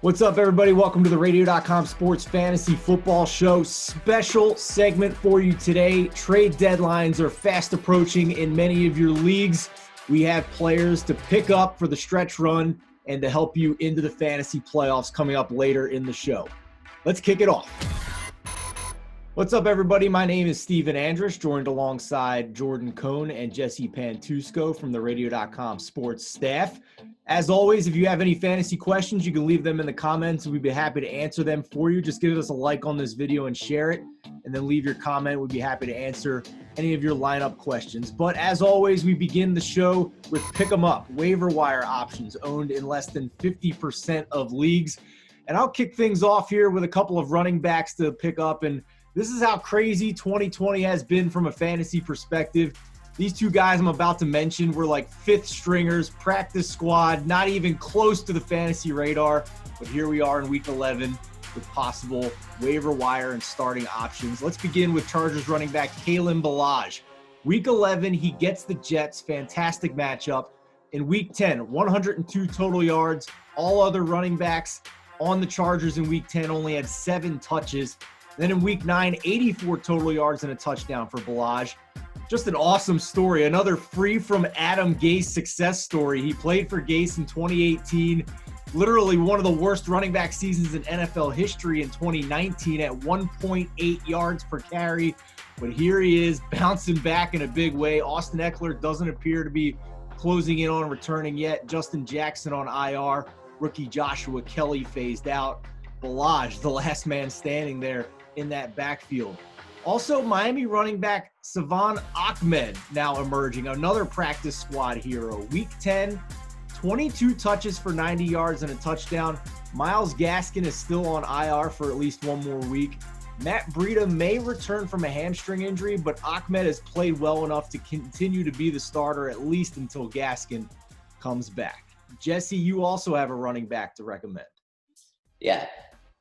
What's up, everybody? Welcome to the Radio.com Sports Fantasy Football Show. Special segment for you today. Trade deadlines are fast approaching in many of your leagues. We have players to pick up for the stretch run and to help you into the fantasy playoffs coming up later in the show. Let's kick it off. What's up, everybody? My name is Steven Andrus, joined alongside Jordan Cohn and Jesse Pantusco from the Radio.com Sports staff. As always, if you have any fantasy questions, you can leave them in the comments, and we'd be happy to answer them for you. Just give us a like on this video and share it, and then leave your comment. We'd be happy to answer any of your lineup questions. But as always, we begin the show with Pick 'em Up, waiver wire options owned in less than 50% of leagues. And I'll kick things off here with a couple of running backs to pick up, and this is how crazy 2020 has been from a fantasy perspective. These two guys I'm about to mention were like fifth stringers, practice squad, not even close to the fantasy radar. But here we are in week 11 with possible waiver wire and starting options. Let's begin with Chargers running back Kalen Ballage. Week 11, he gets the Jets. Fantastic matchup. In week 10, 102 total yards. All other running backs on the Chargers in week 10 only had 7 touches. Then in week 9, 84 total yards and a touchdown for Ballage. Just an awesome story. Another free from Adam Gase success story. He played for Gase in 2018. Literally one of the worst running back seasons in NFL history in 2019 at 1.8 yards per carry. But here he is bouncing back in a big way. Austin Eckler doesn't appear to be closing in on returning yet. Justin Jackson on IR. Rookie Joshua Kelly phased out. Ballage, the last man standing there in that backfield. Also, Miami running back Salvon Ahmed now emerging, another practice squad hero. Week 10, 22 touches for 90 yards and a touchdown. Myles Gaskin is still on IR for at least one more week. Matt Breida may return from a hamstring injury, but Ahmed has played well enough to continue to be the starter at least until Gaskin comes back. Jesse, you also have a running back to recommend. Yeah.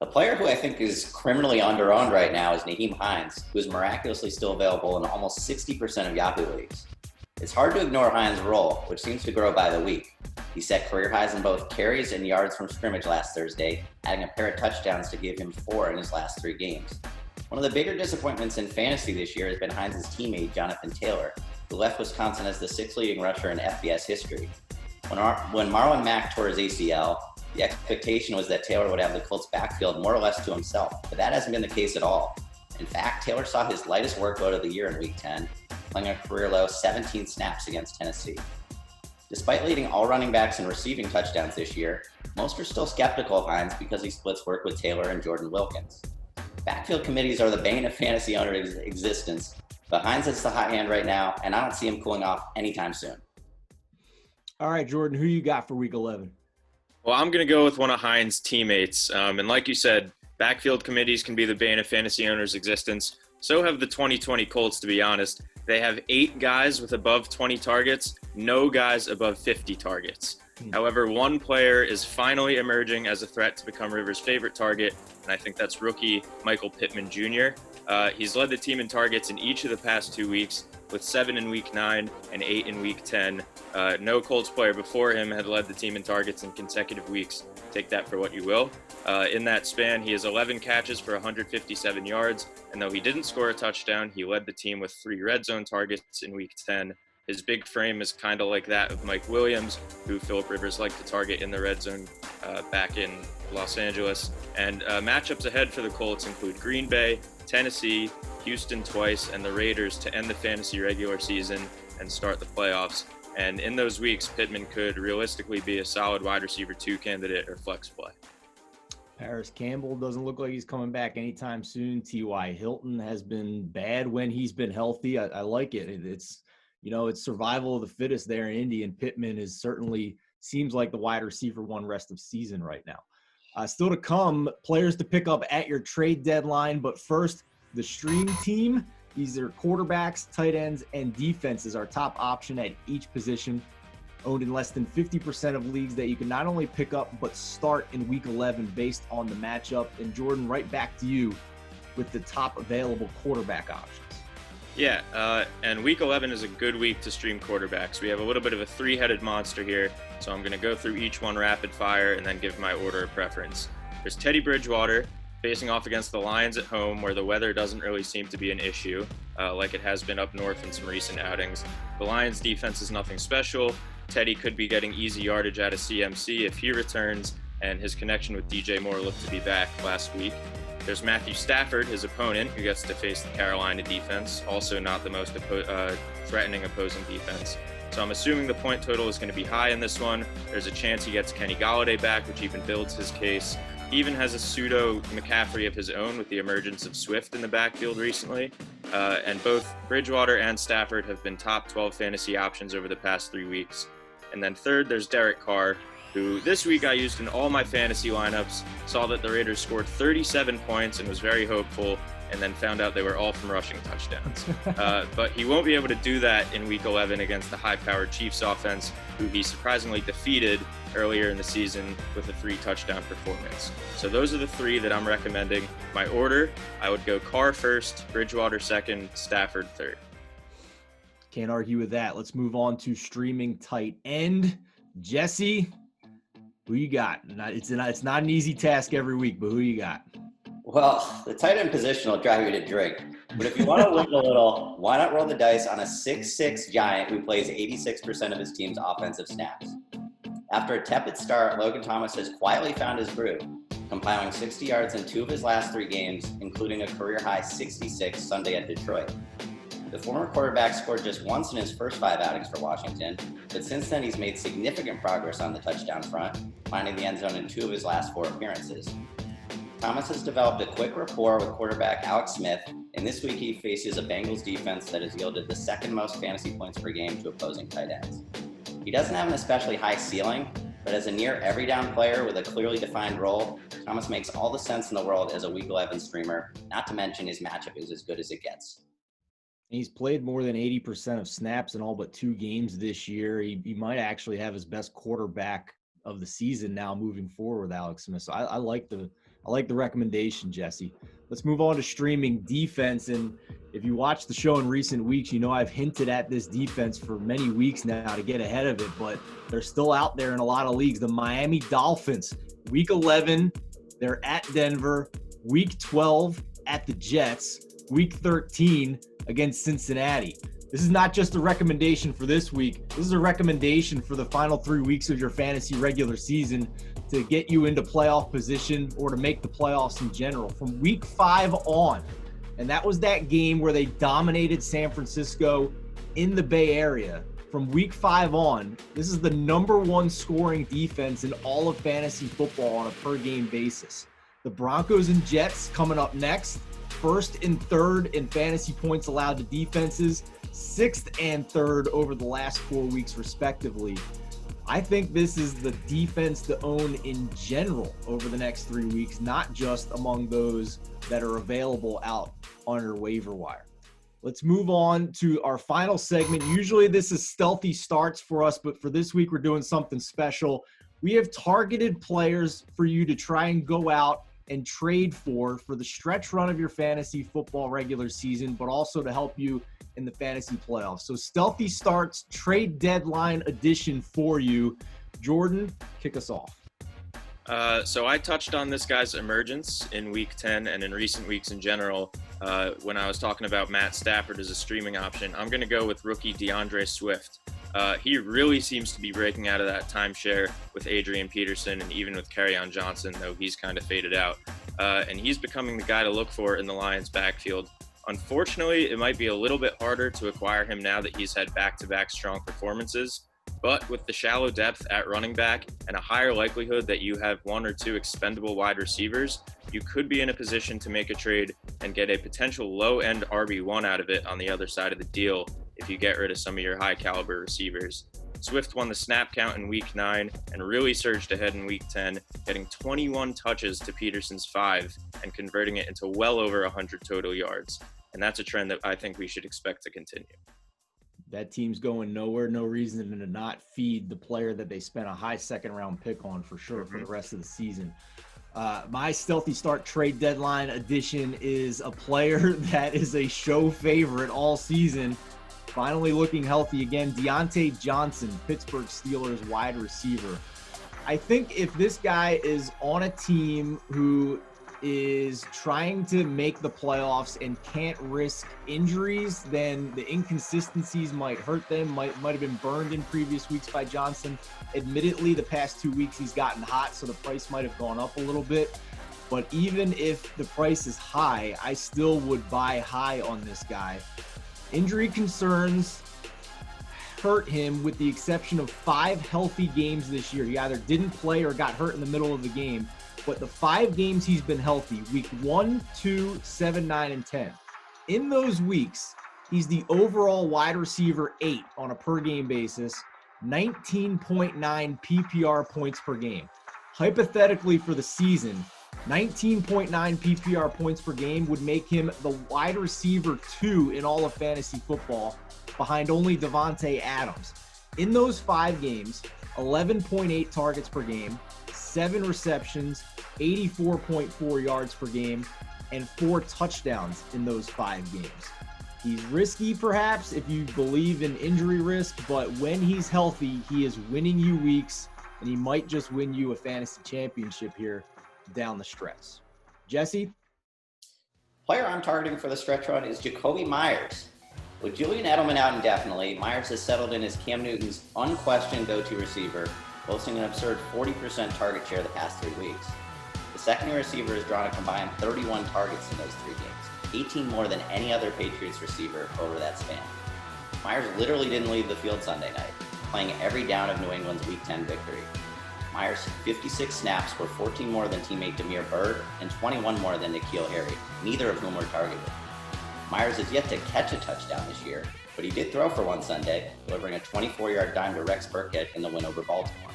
A player who I think is criminally underowned right now is Nyheim Hines, who is miraculously still available in almost 60% of Yahoo leagues. It's hard to ignore Hines' role, which seems to grow by the week. He set career highs in both carries and yards from scrimmage last Thursday, adding a pair of touchdowns to give him 4 in his last 3 games. One of the bigger disappointments in fantasy this year has been Hines' teammate, Jonathan Taylor, who left Wisconsin as the 6th leading rusher in FBS history. When Marlon Mack tore his ACL, the expectation was that Taylor would have the Colts backfield more or less to himself, but that hasn't been the case at all. In fact, Taylor saw his lightest workload of the year in week 10, playing a career low 17 snaps against Tennessee. Despite leading all running backs in receiving touchdowns this year, most are still skeptical of Hines because he splits work with Taylor and Jordan Wilkins. Backfield committees are the bane of fantasy owner existence, but Hines is the hot hand right now, and I don't see him cooling off anytime soon. All right, Jordan, who you got for week 11? Well, I'm going to go with one of Hines' teammates. And like you said, backfield committees can be the bane of fantasy owners' existence. So have the 2020 Colts, to be honest. They have 8 guys with above 20 targets, no guys above 50 targets. However, one player is finally emerging as a threat to become Rivers' favorite target, and I think that's rookie Michael Pittman Jr. He's led the team in targets in each of the past 2 weeks, with 7 in week 9 and 8 in week 10. No Colts player before him had led the team in targets in consecutive weeks. Take that for what you will. In that span, he has 11 catches for 157 yards, and though he didn't score a touchdown, he led the team with 3 red zone targets in week 10. His big frame is kind of like that of Mike Williams, who Phillip Rivers liked to target in the red zone back in Los Angeles. And matchups ahead for the Colts include Green Bay, Tennessee, Houston twice, and the Raiders to end the fantasy regular season and start the playoffs. And in those weeks, Pittman could realistically be a solid wide receiver 2 candidate or flex play. Paris Campbell doesn't look like he's coming back anytime soon. T.Y. Hilton has been bad when he's been healthy. I like it. It's survival of the fittest there in Indy, and Pittman is certainly seems like the wide receiver 1 rest of season right now. Still to come, players to pick up at your trade deadline. But first, the stream team. These are quarterbacks, tight ends, and defenses, our top option at each position. Owned in less than 50% of leagues that you can not only pick up, but start in week 11 based on the matchup. And Jordan, right back to you with the top available quarterback options. And Week 11 is a good week to stream quarterbacks. We have a little bit of a three-headed monster here, so I'm going to go through each one rapid fire and then give my order of preference. There's Teddy Bridgewater facing off against the Lions at home, where the weather doesn't really seem to be an issue, like it has been up north in some recent outings. The Lions' defense is nothing special. Teddy could be getting easy yardage out of CMC if he returns, and his connection with DJ Moore looked to be back last week. There's Matthew Stafford, his opponent, who gets to face the Carolina defense, also not the most threatening opposing defense. So I'm assuming the point total is going to be high in this one. There's a chance he gets Kenny Golladay back, which even builds his case. He even has a pseudo McCaffrey of his own with the emergence of Swift in the backfield recently. And both Bridgewater and Stafford have been top 12 fantasy options over the past 3 weeks. And then third, there's Derek Carr, who this week I used in all my fantasy lineups, saw that the Raiders scored 37 points and was very hopeful, and then found out they were all from rushing touchdowns. But he won't be able to do that in Week 11 against the high-powered Chiefs offense, who he surprisingly defeated earlier in the season with a 3-touchdown performance. So those are the 3 that I'm recommending. My order, I would go Carr first, Bridgewater second, Stafford third. Can't argue with that. Let's move on to streaming tight end. Jesse, who you got? It's not an easy task every week, but who you got? Well, the tight end position will drive you to drink. But if you want to win a little, why not roll the dice on a 6'6" giant who plays 86% of his team's offensive snaps? After a tepid start, Logan Thomas has quietly found his groove, compiling 60 yards in 2 of his last 3 games, including a career-high 66 Sunday at Detroit. The former quarterback scored just once in his first 5 outings for Washington, but since then he's made significant progress on the touchdown front, finding the end zone in 2 of his last 4 appearances. Thomas has developed a quick rapport with quarterback Alex Smith, and this week he faces a Bengals defense that has yielded the 2nd most fantasy points per game to opposing tight ends. He doesn't have an especially high ceiling, but as a near every down player with a clearly defined role, Thomas makes all the sense in the world as a Week 11 streamer, not to mention his matchup is as good as it gets. He's played more than 80% of snaps in all but 2 games this year. He might actually have his best quarterback of the season now moving forward with Alex Smith. So I like the recommendation, Jesse. Let's move on to streaming defense. And if you watch the show in recent weeks, you know I've hinted at this defense for many weeks now to get ahead of it, but they're still out there in a lot of leagues. The Miami Dolphins, Week 11, they're at Denver. Week 12 at the Jets. Week 13 against Cincinnati. This is not just a recommendation for this week. This is a recommendation for the final 3 weeks of your fantasy regular season to get you into playoff position or to make the playoffs in general. From week 5 on, and that was that game where they dominated San Francisco in the Bay Area. From week 5 on, this is the number 1 scoring defense in all of fantasy football on a per game basis. The Broncos and Jets coming up next. 1st and 3rd in fantasy points allowed to defenses, 6th and 3rd over the last 4 weeks respectively. I think this is the defense to own in general over the next 3 weeks, not just among those that are available out on your waiver wire. Let's move on to our final segment. Usually this is stealthy starts for us, but for this week we're doing something special. We have targeted players for you to try and go out and trade for the stretch run of your fantasy football regular season, but also to help you in the fantasy playoffs. So Stealthy starts trade deadline edition for you. Jordan, kick us off. So I touched on this guy's emergence in Week 10 and in recent weeks in general when I was talking about Matt Stafford as a streaming option. I'm going to go with rookie DeAndre Swift. He really seems to be breaking out of that timeshare with Adrian Peterson and even with Kerryon Johnson, though he's kind of faded out. And he's becoming the guy to look for in the Lions' backfield. Unfortunately, it might be a little bit harder to acquire him now that he's had back-to-back strong performances. But with the shallow depth at running back and a higher likelihood that you have 1 or 2 expendable wide receivers, you could be in a position to make a trade and get a potential low-end RB1 out of it on the other side of the deal if you get rid of some of your high-caliber receivers. Swift won the snap count in Week 9 and really surged ahead in Week 10, getting 21 touches to Peterson's 5 and converting it into well over 100 total yards. And that's a trend that I think we should expect to continue. That team's going nowhere. No reason to not feed the player that they spent a high 2nd-round pick on for sure for the rest of the season. My Stealthy Start trade deadline edition is a player that is a show favorite all season. Finally looking healthy again. Diontae Johnson, Pittsburgh Steelers wide receiver. I think if this guy is on a team who is trying to make the playoffs and can't risk injuries, then the inconsistencies might hurt them, might have been burned in previous weeks by Johnson. Admittedly, the past 2 weeks he's gotten hot, so the price might have gone up a little bit. But even if the price is high, I still would buy high on this guy. Injury concerns hurt him with the exception of 5 healthy games this year. He either didn't play or got hurt in the middle of the game. But the 5 games he's been healthy, week 1, 2, 7, 9, and 10. In those weeks, he's the overall wide receiver 8 on a per game basis, 19.9 PPR points per game. Hypothetically for the season, 19.9 PPR points per game would make him the wide receiver 2 in all of fantasy football, behind only Davante Adams. In those 5 games, 11.8 targets per game, 7 receptions, 84.4 yards per game, and 4 touchdowns in those 5 games. He's risky perhaps if you believe in injury risk, but when he's healthy, he is winning you weeks, and he might just win you a fantasy championship here down the stretch. Jesse? Player I'm targeting for the stretch run is Jakobi Meyers. With Julian Edelman out indefinitely, Meyers has settled in as Cam Newton's unquestioned go-to receiver, boasting an absurd 40% target share the past 3 weeks. The second-year receiver has drawn a combined 31 targets in those 3 games, 18 more than any other Patriots receiver over that span. Meyers literally didn't leave the field Sunday night, playing every down of New England's Week 10 victory. Myers' 56 snaps were 14 more than teammate Damiere Byrd and 21 more than N'Keal Harry, neither of whom were targeted. Myers has yet to catch a touchdown this year, but he did throw for one Sunday, delivering a 24-yard dime to Rex Burkhead in the win over Baltimore.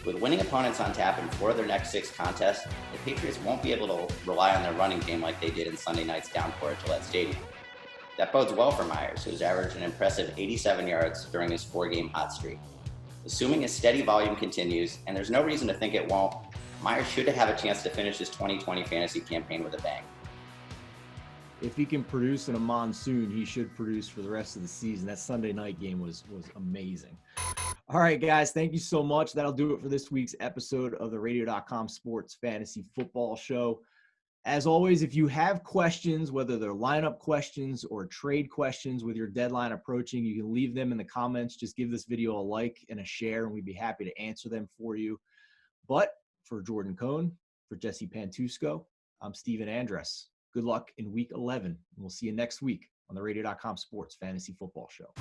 With winning opponents on tap in 4 of their next 6 contests, the Patriots won't be able to rely on their running game like they did in Sunday night's downpour at Gillette Stadium. That bodes well for Myers, who's averaged an impressive 87 yards during his 4-game hot streak. Assuming his steady volume continues, and there's no reason to think it won't, Myers should have a chance to finish his 2020 fantasy campaign with a bang. If he can produce in a monsoon, he should produce for the rest of the season. That Sunday night game was amazing. All right, guys, thank you so much. That'll do it for this week's episode of the Radio.com Sports Fantasy Football Show. As always, if you have questions, whether they're lineup questions or trade questions with your deadline approaching, you can leave them in the comments. Just give this video a like and a share, and we'd be happy to answer them for you. But for Jordan Cohn, for Jesse Pantusco, I'm Steven Andress. Good luck in Week 11, and we'll see you next week on the Radio.com Sports Fantasy Football Show.